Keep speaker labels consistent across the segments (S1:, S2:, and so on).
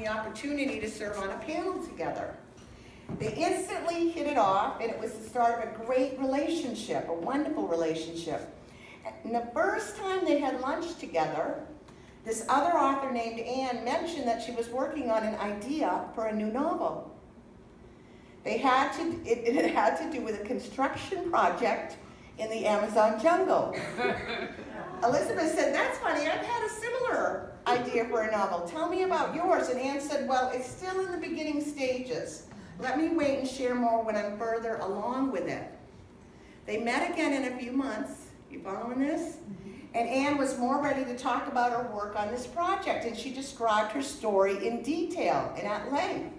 S1: the opportunity to serve on a panel together. They instantly hit it off, and it was the start of a great relationship, a wonderful relationship. And the first time they had lunch together, this other author named Anne mentioned that she was working on an idea for a new novel. It had to do with a construction project in the Amazon jungle. Elizabeth said, "That's funny, I've had a similar idea for a novel. Tell me about yours." And Anne said, "Well, it's still in the beginning stages. Let me wait and share more when I'm further along with it." They met again in a few months. You following this? And Anne was more ready to talk about her work on this project, and she described her story in detail and at length.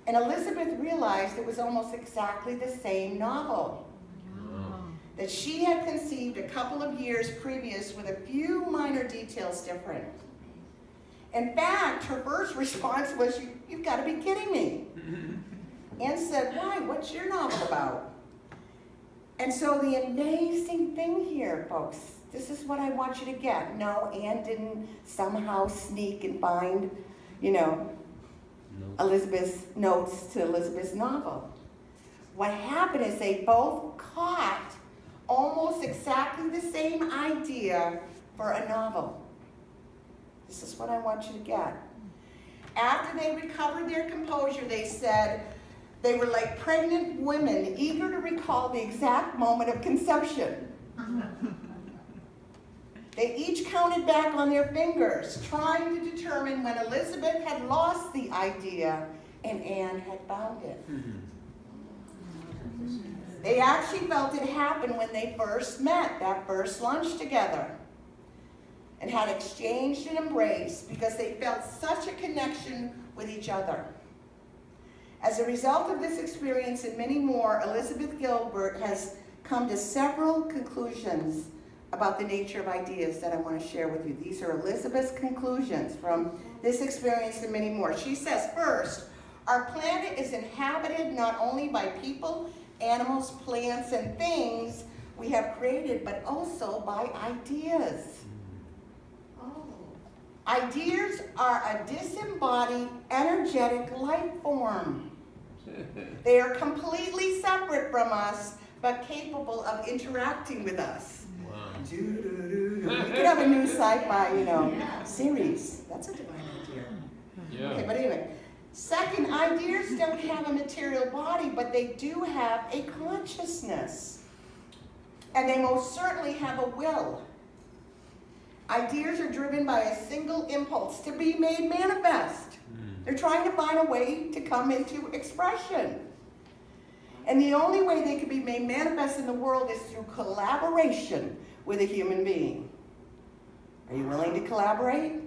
S1: And Elizabeth realized it was almost exactly the same novel that she had conceived a couple of years previous with a few minor details different. In fact, her first response was, "You've got to be kidding me." Anne said, "Why? What's your novel about?" And so the amazing thing here, folks, this is what I want you to get. No, Anne didn't somehow sneak and find, Elizabeth's notes to Elizabeth's novel. What happened is they both caught almost exactly the same idea for a novel. This is what I want you to get. After they recovered their composure, they said they were like pregnant women eager to recall the exact moment of conception. They each counted back on their fingers, trying to determine when Elizabeth had lost the idea and Anne had found it. They actually felt it happen when they first met, that first lunch together, and had exchanged an embrace because they felt such a connection with each other. As a result of this experience and many more, Elizabeth Gilbert has come to several conclusions about the nature of ideas that I want to share with you. These are Elizabeth's conclusions from this experience and many more. She says, first, our planet is inhabited not only by people, animals, plants, and things we have created, but also by ideas. Ideas are a disembodied, energetic life form. They are completely separate from us, but capable of interacting with us. Wow. You could have a new sci-fi, series. That's a divine idea. Yeah. Okay, but anyway. Second, ideas don't have a material body, but they do have a consciousness. And they most certainly have a will. Ideas are driven by a single impulse to be made manifest. They're trying to find a way to come into expression. And the only way they can be made manifest in the world is through collaboration with a human being. Are you willing to collaborate?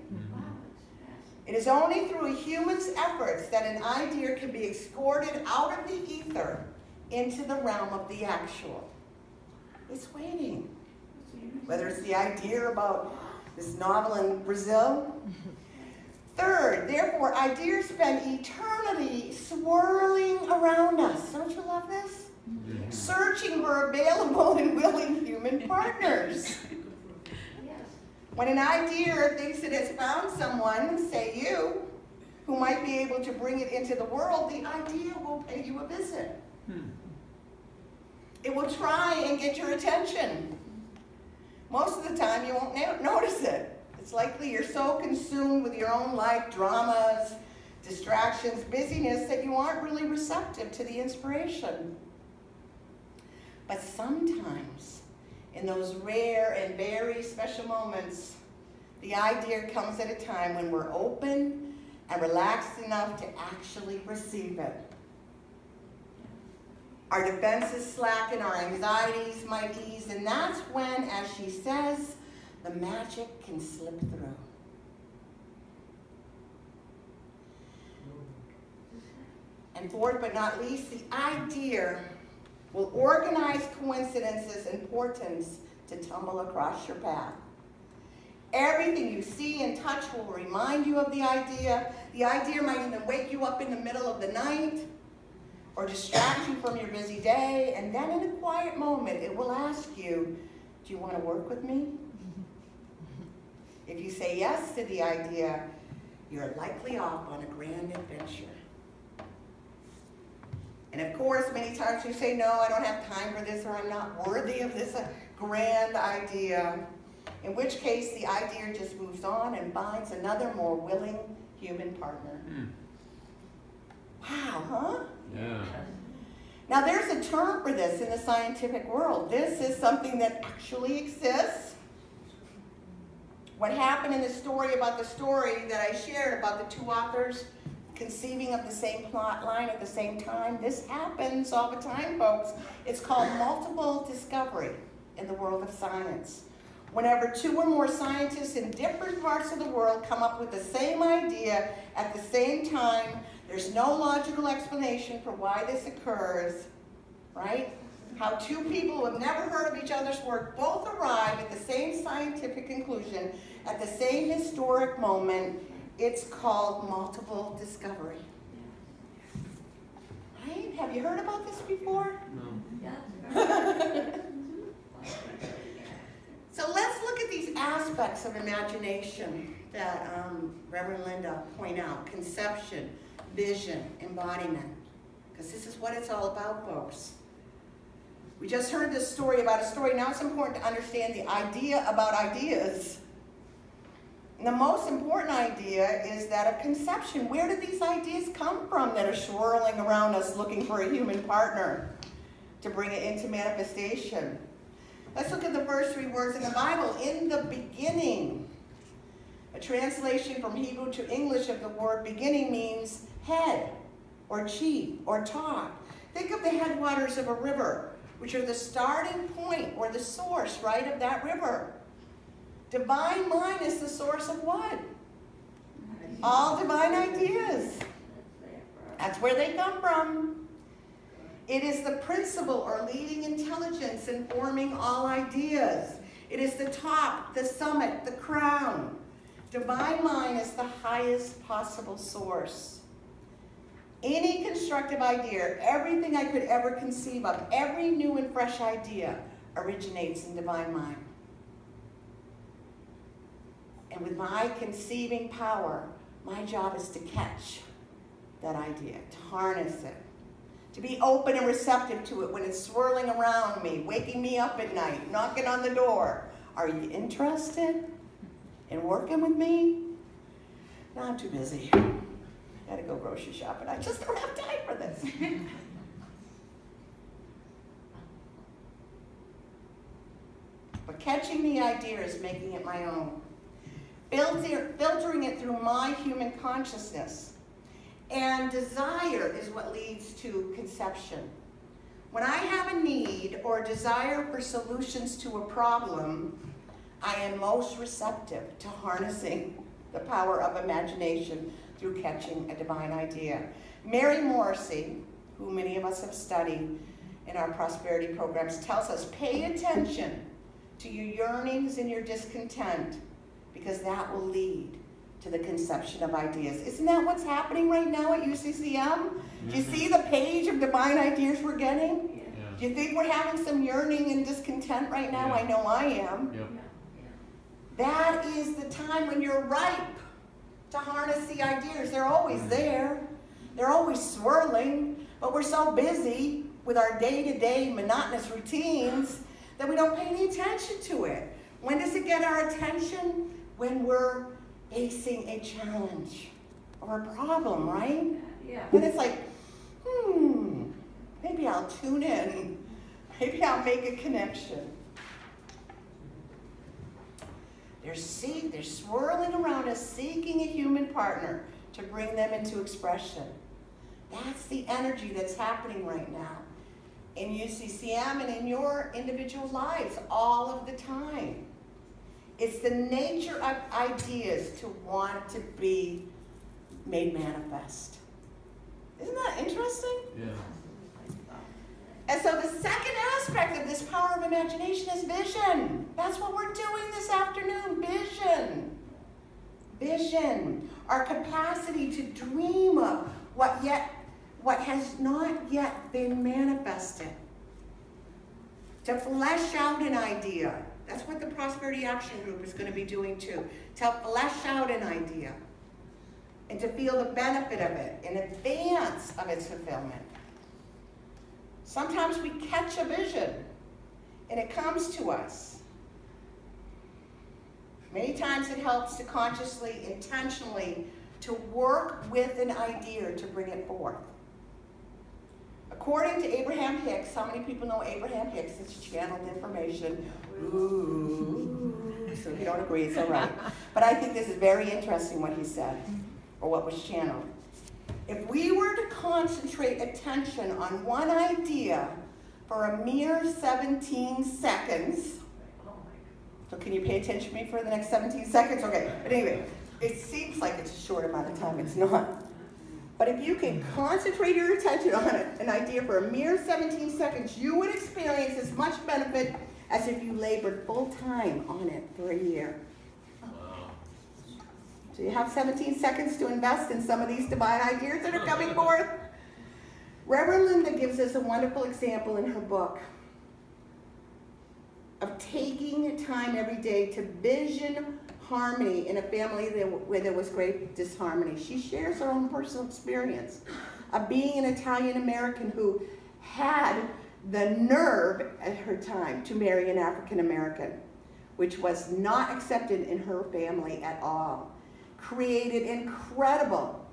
S1: It is only through a human's efforts that an idea can be escorted out of the ether into the realm of the actual. It's waiting. Whether it's the idea about this novel in Brazil. Third, therefore, ideas spend eternity swirling around us. Don't you love this? Yeah. Searching for available and willing human partners. When an idea thinks it has found someone, say you, who might be able to bring it into the world, the idea will pay you a visit. It will try and get your attention. Most of the time you won't notice it. It's likely you're so consumed with your own life dramas, distractions, busyness that you aren't really receptive to the inspiration. But sometimes, in those rare and very special moments, the idea comes at a time when we're open and relaxed enough to actually receive it. Our defenses slacken, our anxieties might ease, and that's when, as she says, the magic can slip through. And fourth but not least, the idea will organize coincidences and portents to tumble across your path. Everything you see and touch will remind you of the idea. The idea might even wake you up in the middle of the night or distract you from your busy day, and then in a quiet moment, it will ask you, do you want to work with me? If you say yes to the idea, you're likely off on a grand adventure. And of course, many times you say, no, I don't have time for this, or I'm not worthy of this grand idea. In which case, the idea just moves on and finds another more willing human partner. Wow, huh?
S2: Yeah.
S1: Now, there's a term for this in the scientific world. This is something that actually exists. What happened in the story about the story that I shared about the two authors conceiving of the same plot line at the same time, this happens all the time, folks. It's called multiple discovery in the world of science. Whenever two or more scientists in different parts of the world come up with the same idea at the same time, there's no logical explanation for why this occurs, right? How two people who have never heard of each other's work both arrive at the same scientific conclusion at the same historic moment. It's called multiple discovery. Right? Have you heard about this before?
S2: No.
S1: So let's look at these aspects of imagination that Reverend Linda pointed out. Conception, vision, embodiment. Because this is what it's all about, folks. We just heard this story about a story. Now it's important to understand the idea about ideas. And the most important idea is that of conception. Where did these ideas come from that are swirling around us looking for a human partner to bring it into manifestation? Let's look at the first three words in the Bible. In the beginning. A translation from Hebrew to English of the word beginning means head or chief or top. Think of the headwaters of a river, which are the starting point or the source, right, of that river. Divine mind is the source of what? All divine ideas. That's where they come from. It is the principle or leading intelligence informing all ideas. It is the top, the summit, the crown. Divine mind is the highest possible source. Any constructive idea, everything I could ever conceive of, every new and fresh idea originates in divine mind. And with my conceiving power, my job is to catch that idea, to harness it, to be open and receptive to it when it's swirling around me, waking me up at night, knocking on the door. Are you interested in working with me? No, I'm too busy. I gotta go grocery shopping. I just don't have time for this. But catching the idea is making it my own. Filtering it through my human consciousness. And desire is what leads to conception. When I have a need or a desire for solutions to a problem, I am most receptive to harnessing the power of imagination through catching a divine idea. Mary Morrissey, who many of us have studied in our prosperity programs, tells us, pay attention to your yearnings and your discontent, because that will lead to the conception of ideas. Isn't that what's happening right now at UCCM? Do you see the page of divine ideas we're getting?
S2: Yeah.
S1: Do you think we're having some yearning and discontent right now?
S2: Yeah.
S1: I know I am.
S2: Yep.
S1: That is the time when you're ripe to harness the ideas. They're always there. They're always swirling, but we're so busy with our day-to-day monotonous routines that we don't pay any attention to it. When does it get our attention? When we're facing a challenge or a problem, right?
S3: Yeah.
S1: Then it's like, maybe I'll tune in. Maybe I'll make a connection. They're swirling around us, seeking a human partner to bring them into expression. That's the energy that's happening right now in UCCM and in your individual lives all of the time. It's the nature of ideas to want to be made manifest. Isn't that interesting?
S2: Yeah.
S1: And so the second aspect of this power of imagination is vision. That's what we're doing this afternoon, vision. Vision, our capacity to dream of what has not yet been manifested. To flesh out an idea. That's what the Prosperity Action Group is going to be doing too. To flesh out an idea. and to feel the benefit of it in advance of its fulfillment. Sometimes we catch a vision and it comes to us. Many times it helps to consciously, intentionally, to work with an idea to bring it forth. According to Abraham Hicks, how many people know Abraham Hicks? It's channeled information. Ooh, so if you don't agree, it's all right. But I think this is very interesting what he said, or what was channeled. If we were to concentrate attention on one idea for a mere 17 seconds, so can you pay attention to me for the next 17 seconds? Okay, but anyway, it seems like it's a short amount of time. It's not. But if you can concentrate your attention on an idea for a mere 17 seconds, you would experience as much benefit as if you labored full time on it for a year. So you have 17 seconds to invest in some of these divine ideas that are coming forth. Reverend Linda gives us a wonderful example in her book of taking time every day to vision harmony in a family where there was great disharmony. She shares her own personal experience of being an Italian American who had the nerve at her time to marry an African American, which was not accepted in her family at all. Created incredible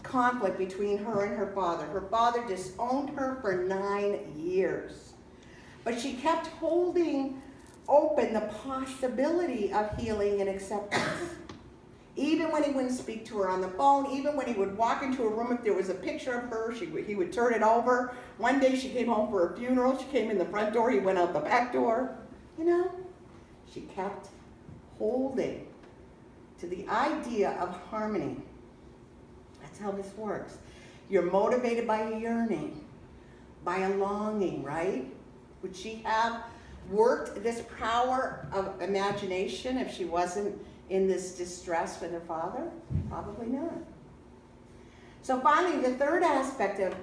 S1: conflict between her and her father. Her father disowned her for 9 years. But she kept holding open the possibility of healing and acceptance. Even when he wouldn't speak to her on the phone, even when he would walk into a room, if there was a picture of her, he would turn it over. One day she came home for a funeral. She came in the front door. He went out the back door. You know, she kept holding to the idea of harmony. That's how this works. You're motivated by a yearning, by a longing, right? Would she have worked this power of imagination if she wasn't in this distress with her father? Probably not. So finally, the third aspect of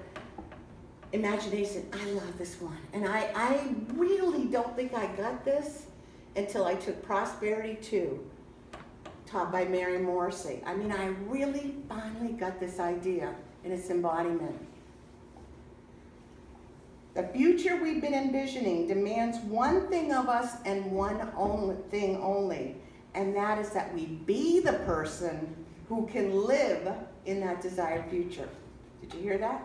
S1: imagination, I love this one. And I really don't think I got this until I took Prosperity 2, taught by Mary Morrissey. I mean, I really finally got this idea in its embodiment. The future we've been envisioning demands one thing of us and one thing only, and that is that we be the person who can live in that desired future. Did you hear that?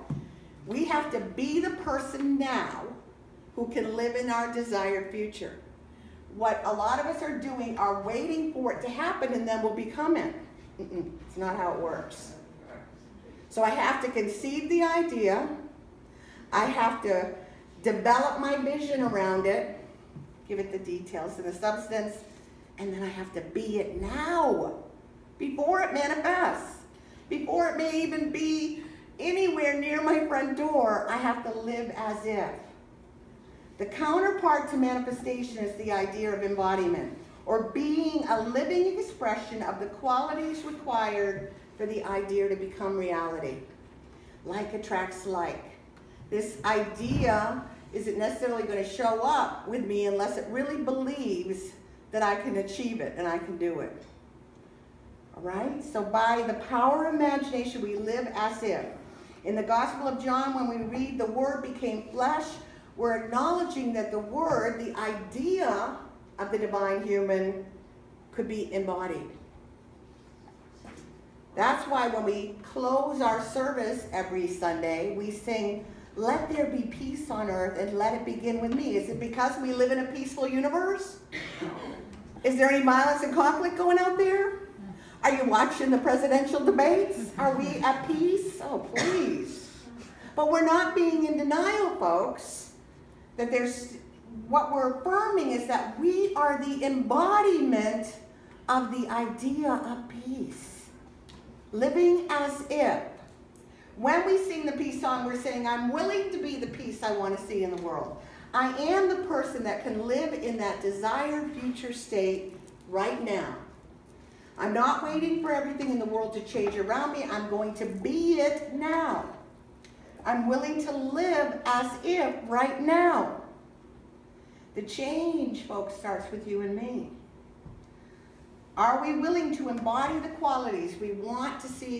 S1: We have to be the person now who can live in our desired future. What a lot of us are doing are waiting for it to happen and then we'll become it. It's not how it works. So I have to conceive the idea. I have to develop my vision around it, give it the details and the substance, and then I have to be it now, before it manifests, before it may even be anywhere near my front door. I have to live as if. The counterpart to manifestation is the idea of embodiment, or being a living expression of the qualities required for the idea to become reality. Like attracts like. This idea isn't necessarily going to show up with me unless it really believes that I can achieve it and I can do it. All right? So by the power of imagination, we live as if. In the Gospel of John, when we read the Word became flesh, we're acknowledging that the Word, the idea of the divine human, could be embodied. That's why when we close our service every Sunday, we sing, "Let there be peace on earth and let it begin with me." Is it because we live in a peaceful universe? Is there any violence and conflict going out there? Are you watching the presidential debates? Are we at peace? Oh, please. But we're not being in denial, folks, that what we're affirming is that we are the embodiment of the idea of peace. Living as if. When we sing the peace song, we're saying, I'm willing to be the peace I want to see in the world. I am the person that can live in that desired future state right now. I'm not waiting for everything in the world to change around me. I'm going to be it now. I'm willing to live as if right now. The change, folks, starts with you and me. Are we willing to embody the qualities we want to see